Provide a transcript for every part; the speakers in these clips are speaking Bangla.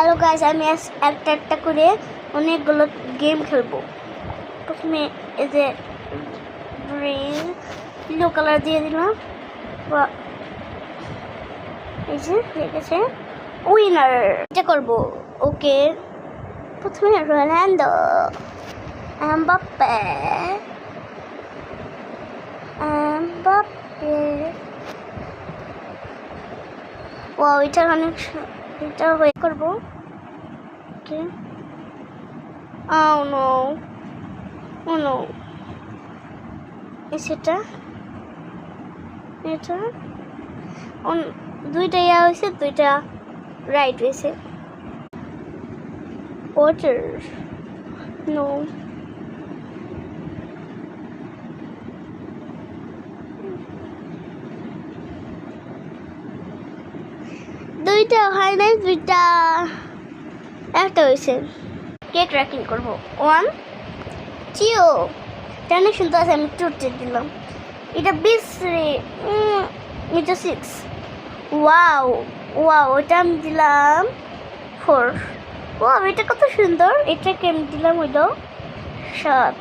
হ্যালো গাইস, আমি একটা একটা করে অনেকগুলো গেম খেলবো। প্রথমে এই যে ব্লু কালার দিয়ে দিলাম, এই যে হয়ে গেছে উইনার। এটা করবো। ওকে, প্রথমে রোনাল্ডো, এমবাপ্পে, ও এটা অনেক, এটা হয়ে করবো। ওকে, oh no, oh no, সেটা এটা দুইটা ইয়া হয়েছে, দুইটা রাইট হয়েছে। ওয়াটার, নো, দুইটা হয় নাই, দুইটা একটা হয়েছে। কেক ট্র্যাকিং করবো। 1 2, এটা অনেক সুন্দর আছে, আমি 2 দিলাম। এটা 20 রে, এটা 6। ওয়াও ওয়াও, এটা আমি দিলাম 4। ওয়াও, এটা কত সুন্দর। এটাকে আমি দিলাম ওইটাও 7।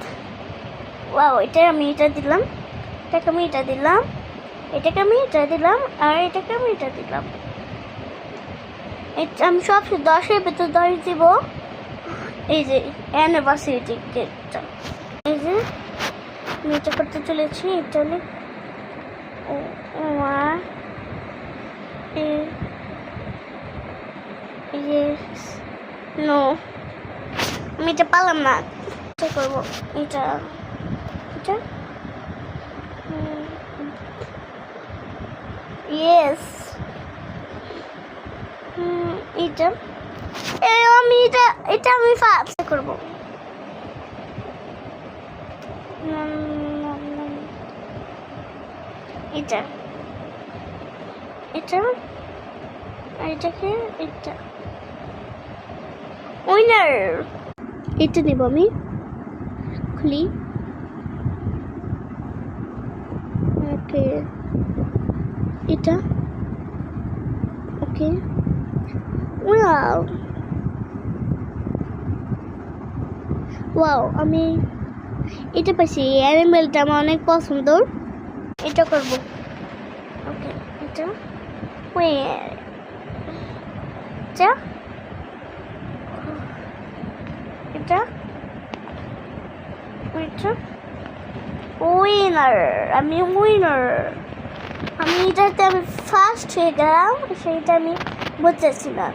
ওয়াও, এটা আমি এটা দিলাম, এটাকে আমি এটা দিলাম, এটাকে আমি এটা দিলাম, আর এটাকে আমি এটা দিলাম। এটা আমি সব 10-এর ভেতর 10 দিব। এই যে অ্যানিভার্সারি কেকটা, এই যে আমি এটা করতে চলেছি। এটা হলে নো, আমি এটা পারলাম না। এটা করবো, এটা এটা ইয়েস, এটা আমি এটা আমি ফার্স্ট করবো। এটা এটা এটাকে এটা উইনার। এটা নেব আমি, খুলি। ওকে, এটা ওকে, ওয়াও ওয়াও, আমি এটা পাইছি। অ্যানিমেলটা আমার অনেক পছন্দ, এটা করব। ওকে, এটা এটা এটা এটা উইনার। আমি উইনার, আমি এটাতে আমি ফার্স্ট হয়ে গেলাম, সেইটা আমি বুঝতেছি না।